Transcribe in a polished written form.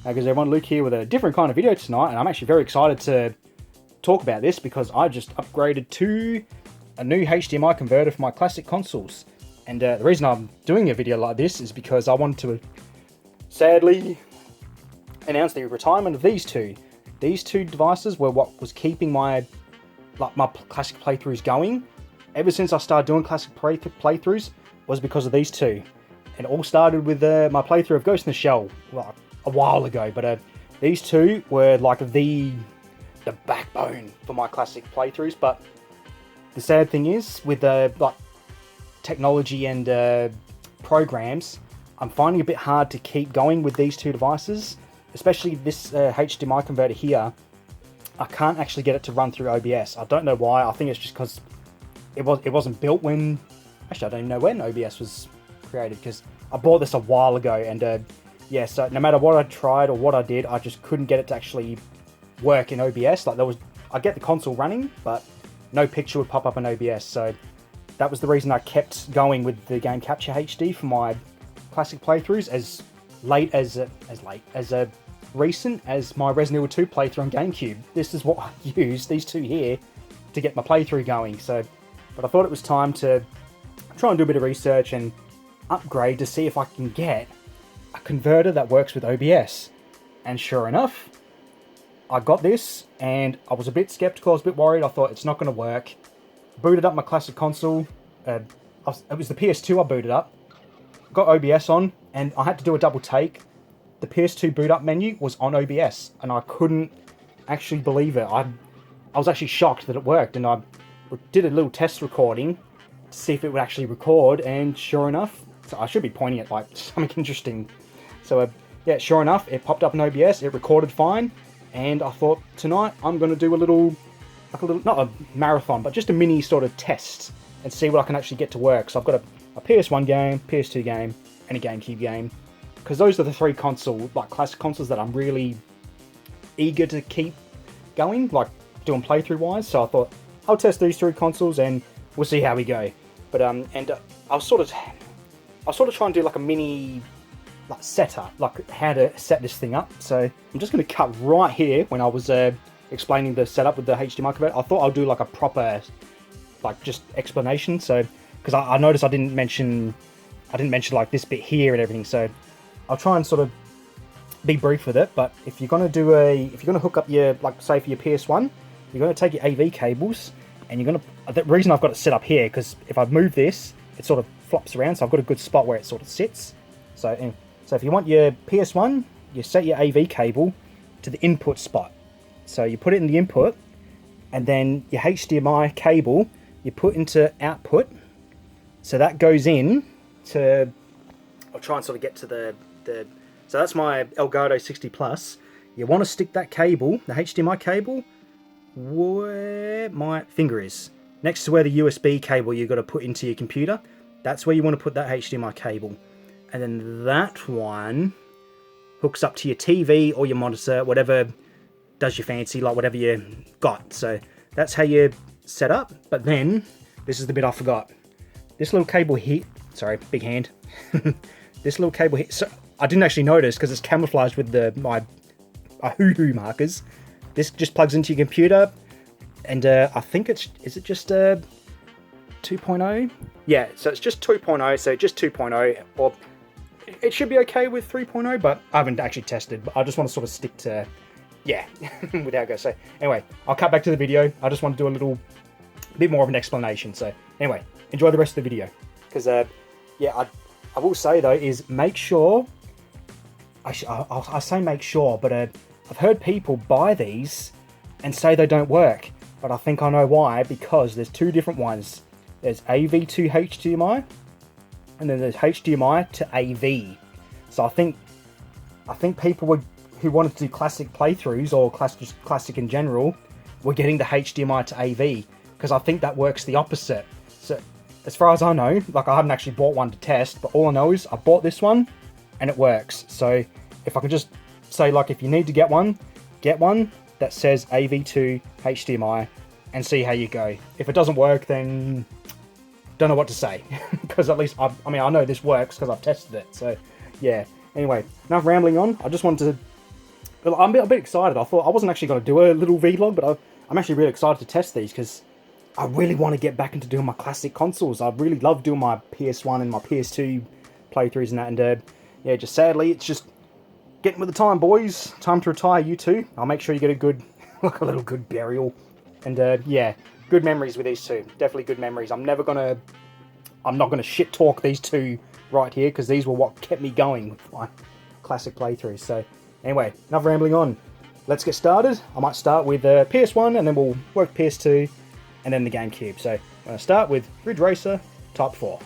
Because everyone, Luke here with a different kind of video tonight, and I'm actually very excited to talk about this because I just upgraded to a new HDMI converter for my classic consoles. And the reason I'm doing a video like this is because I wanted to sadly announce the retirement of these two. These two devices were what was keeping my classic playthroughs going. Ever since I started doing classic playthroughs was because of these two. And it all started with my playthrough of Ghost in the Shell a while ago. But these two were like the backbone for my classic playthroughs. But the sad thing is, with technology and programs, I'm finding it a bit hard to keep going with these two devices. Especially this HDMI converter here. I can't actually get it to run through OBS. I don't know why. I think it's just because it wasn't built when... Actually, I don't even know when OBS was created, because I bought this a while ago, and yeah, so no matter what I tried or what I did, I just couldn't get it to actually work in OBS. I'd get the console running, but no picture would pop up in OBS, so that was the reason I kept going with the Game Capture HD for my classic playthroughs as recent as my Resident Evil 2 playthrough on GameCube. This is what I used, these two here, to get my playthrough going. So, but I thought it was time to try and do a bit of research and upgrade to see if I can get a converter that works with OBS. And sure enough, I got this, and I was a bit skeptical, I was a bit worried. I thought it's not going to work. Booted up my classic console. It was the PS2 I booted up. Got OBS on, and I had to do a double take. The PS2 boot up menu was on OBS, and I couldn't actually believe it. I was actually shocked that it worked, and I did a little test recording to see if it would actually record, and sure enough, so I should be pointing at something interesting. So yeah, sure enough, it popped up in OBS, it recorded fine, and I thought tonight I'm going to do a little, not a marathon, but just a mini sort of test, and see what I can actually get to work. So I've got a PS1 game, PS2 game, and a GameCube game. Because those are the three classic consoles that I'm really eager to keep going, doing playthrough wise. So I thought I'll test these three consoles and we'll see how we go. But I'll sort of try and do a mini setup, how to set this thing up. So I'm just going to cut right here when I was explaining the setup with the HDMI converter. I thought I'll do a proper just explanation. So because I noticed I didn't mention this bit here and everything. So I'll try and sort of be brief with it, but if you're going to hook up your, say for your PS1, you're going to take your AV cables, and you're going to, the reason I've got it set up here, because if I move this, it sort of flops around, so I've got a good spot where it sort of sits. So if you want your PS1, you set your AV cable to the input spot. So you put it in the input, and then your HDMI cable, you put into output, so that goes in to, I'll try and sort of get to so that's my Elgato 60 Plus. You want to stick that cable, the HDMI cable, where my finger is. Next to where the USB cable you've got to put into your computer. That's where you want to put that HDMI cable. And then that one hooks up to your TV or your monitor, whatever does your fancy, whatever you got. So that's how you set up. But then, this is the bit I forgot. This little cable here, sorry, big hand. This little cable here, so I didn't actually notice because it's camouflaged with my hoo-hoo markers. This just plugs into your computer, and I think is it just 2.0? Yeah, so it's just 2.0, so just 2.0, or it should be okay with 3.0, but I haven't actually tested, but I just want to sort of stick to, yeah, with how it goes. So anyway, I'll cut back to the video. I just want to do a little bit more of an explanation. So anyway, enjoy the rest of the video, because yeah, I will say though, is make sure, I say make sure, but I've heard people buy these and say they don't work, but I think I know why, because there's two different ones. There's AV to HDMI, and then there's HDMI to AV. So I think people who wanted to do classic playthroughs, or classic in general, were getting the HDMI to AV, because I think that works the opposite. So as far as I know, I haven't actually bought one to test, but all I know is I bought this one and it works. So if I could just say, if you need to get one that says AV to HDMI and see how you go. If it doesn't work, then don't know what to say, because at least I know this works because I've tested it. So yeah, anyway, enough rambling on. I just wanted to Well, I'm a bit excited. I thought I wasn't actually going to do a little vlog, but I'm actually really excited to test these because I really want to get back into doing my classic consoles. I really love doing my PS1 and my PS2 playthroughs and that. And yeah, just sadly, it's just getting with the time, boys. Time to retire, you two. I'll make sure you get a good, like a little good burial. And yeah, good memories with these two. Definitely good memories. I'm not gonna shit talk these two right here because these were what kept me going with my classic playthroughs. So anyway, enough rambling on. Let's get started. I might start with PS1 and then we'll work PS2 and then the GameCube. So I'm going to start with Ridge Racer Type 4.